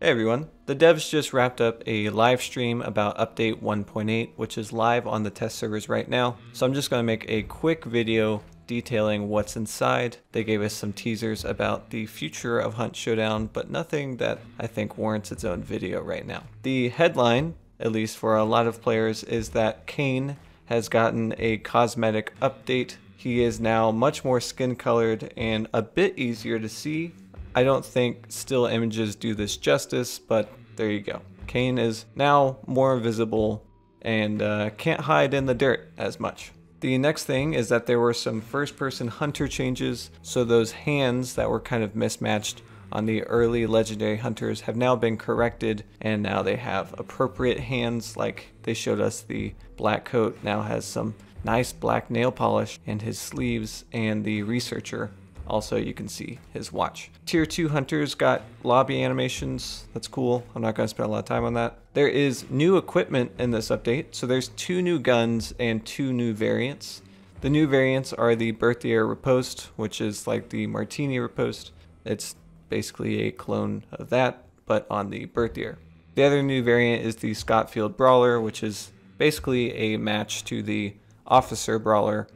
Hey everyone, the devs just wrapped up a live stream about update 1.8, which is live on the test servers right now. So I'm just going to make a quick video detailing what's inside. They gave us some teasers about the future of Hunt Showdown, but nothing that I think warrants its own video right now. The headline, at least for a lot of players, is that Kane has gotten a cosmetic update. He is now much more skin colored and a bit easier to see. I don't think still images do this justice, but there you go. Kane is now more visible and can't hide in the dirt as much. The next thing is that there were some first-person hunter changes, so those hands that were kind of mismatched on the early legendary hunters have now been corrected, and now they have appropriate hands. Like they showed us, the black coat now has some nice black nail polish, and his sleeves, and the researcher also, you can see his watch. Tier 2 hunters got lobby animations. That's cool. I'm not going to spend a lot of time on that. There is new equipment in this update. So there's 2 new guns and 2 new variants. The new variants are the Berthier Riposte, which is like the Martini Riposte. It's basically a clone of that, but on the Berthier. The other new variant is the Scotfield Brawler, which is basically a match to the Officer Brawler.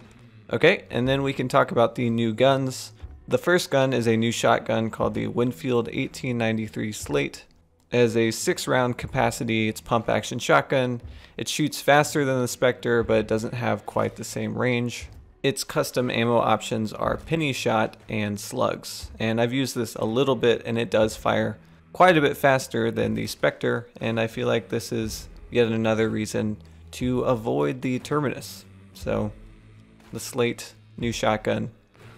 Okay, and then we can talk about the new guns. The first gun is a new shotgun called the Winfield 1893 Slate. It has a 6-round capacity. It's pump action shotgun. It shoots faster than the Spectre, but it doesn't have quite the same range. Its custom ammo options are penny shot and slugs. And I've used this a little bit, and it does fire quite a bit faster than the Spectre. And I feel like this is yet another reason to avoid the Terminus. So the Slate new shotgun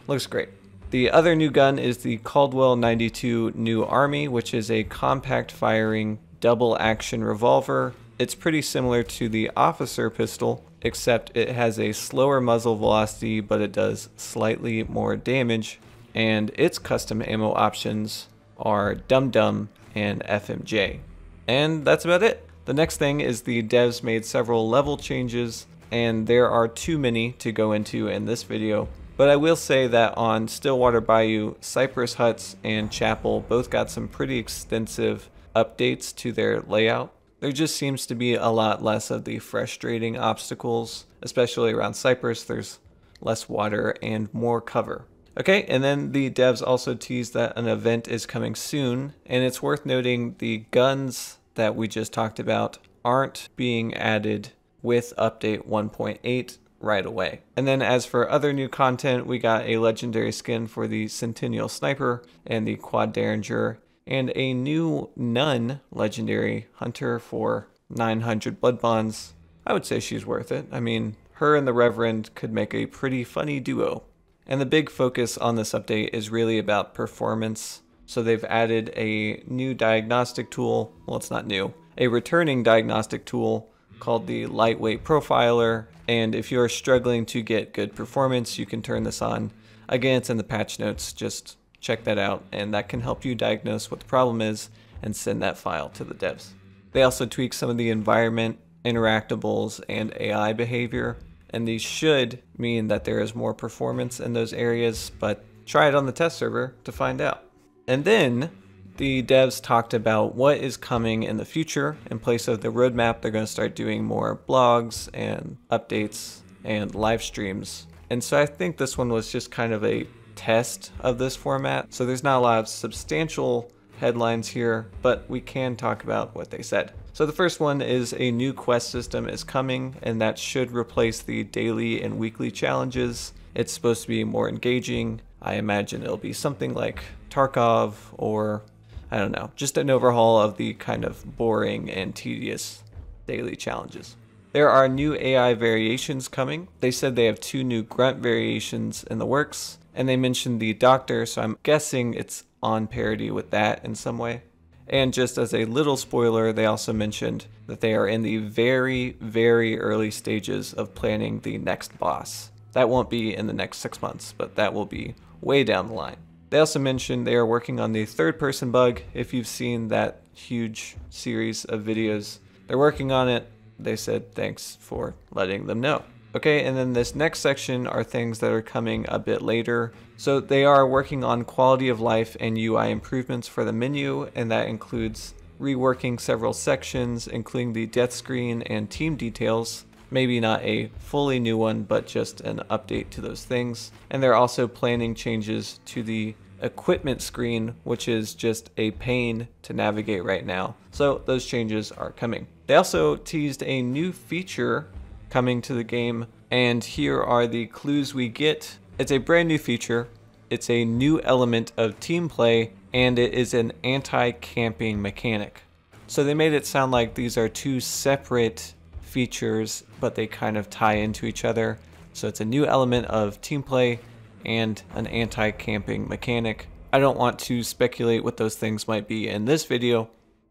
looks great. The other new gun is the Caldwell New Army, which is a compact firing double action revolver. It's pretty similar to the Officer pistol, except it has a slower muzzle velocity, but it does slightly more damage. And its custom ammo options are Dum Dum and FMJ. And that's about it. The next thing is the devs made several level changes, and there are too many to go into in this video. But I will say that on Stillwater Bayou, Cypress Huts, and Chapel both got some pretty extensive updates to their layout. There just seems to be a lot less of the frustrating obstacles, especially around Cypress. There's less water and more cover. Okay, and then the devs also teased that an event is coming soon, and it's worth noting the guns that we just talked about aren't being added with update 1.8 right away. And then as for other new content, we got a legendary skin for the Centennial Sniper and the Quad Derringer, and a new Nun Legendary Hunter for 900 blood bonds. I would say she's worth it. I mean, her and the Reverend could make a pretty funny duo. And the big focus on this update is really about performance. So they've added a new diagnostic tool. Well, it's not new. A returning diagnostic tool called the Lightweight Profiler, and if you are struggling to get good performance, you can turn this on. Again, it's in the patch notes, just check that out, and that can help you diagnose what the problem is and send that file to the devs. They also tweak some of the environment, interactables, and AI behavior, and these should mean that there is more performance in those areas, but try it on the test server to find out. And then the devs talked about what is coming in the future. In place of the roadmap, they're going to start doing more blogs and updates and live streams. And so I think this one was just kind of a test of this format. So there's not a lot of substantial headlines here, but we can talk about what they said. So the first one is a new quest system is coming, and that should replace the daily and weekly challenges. It's supposed to be more engaging. I imagine it'll be something like Tarkov, or I don't know, just an overhaul of the kind of boring and tedious daily challenges. There are new AI variations coming. They said they have 2 new grunt variations in the works, and they mentioned the Doctor, so I'm guessing it's on parity with that in some way. And just as a little spoiler, they also mentioned that they are in the very, very early stages of planning the next boss. That won't be in the next 6 months, but that will be way down the line. They also mentioned they are working on the third-person bug. If you've seen that huge series of videos, they're working on it. They said thanks for letting them know. Okay, and then this next section are things that are coming a bit later. So they are working on quality of life and UI improvements for the menu, and that includes reworking several sections, including the death screen and team details. Maybe not a fully new one, but just an update to those things. And they're also planning changes to the equipment screen, which is just a pain to navigate right now. So those changes are coming. They also teased a new feature coming to the game, and here are the clues we get. It's a brand new feature, it's a new element of team play, and it is an anti-camping mechanic. So they made it sound like these are two separate features, but they kind of tie into each other. So it's a new element of team play and an anti-camping mechanic. I don't want to speculate what those things might be in this video,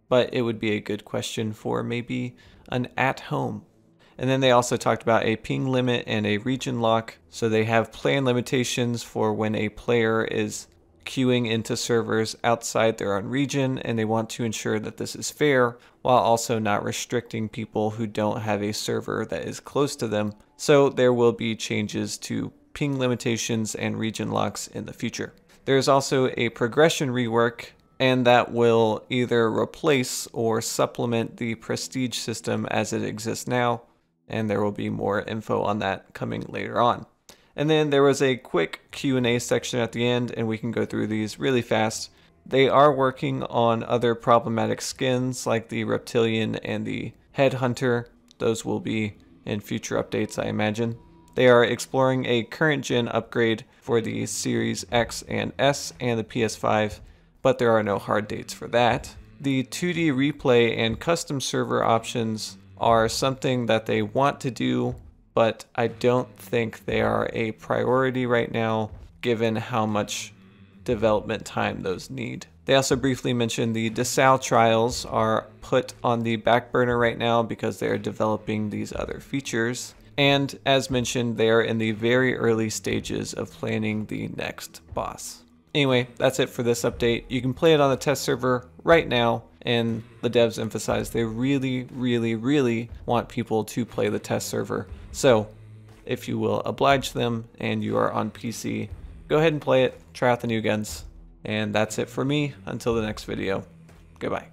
but it would be a good question for maybe an at-home. And then they also talked about a ping limit and a region lock. So they have plan limitations for when a player is queuing into servers outside their own region, and they want to ensure that this is fair while also not restricting people who don't have a server that is close to them. So there will be changes to ping limitations and region locks in the future. There's also a progression rework, and that will either replace or supplement the prestige system as it exists now, and there will be more info on that coming later on. And then there was a quick Q&A section at the end, and we can go through these really fast. They are working on other problematic skins like the Reptilian and the Headhunter. Those will be in future updates, I imagine. They are exploring a current gen upgrade for the Series X and S and the PS5, but there are no hard dates for that. The 2D replay and custom server options are something that they want to do, but I don't think they are a priority right now, given how much development time those need. They also briefly mentioned the DeSalle trials are put on the back burner right now because they are developing these other features. And as mentioned, they are in the very early stages of planning the next boss. Anyway, that's it for this update. You can play it on the test server right now, and the devs emphasize they really want people to play the test server. So if you will oblige them and you are on PC, go ahead and play it, try out the new guns. And that's it for me. Until the next video, goodbye.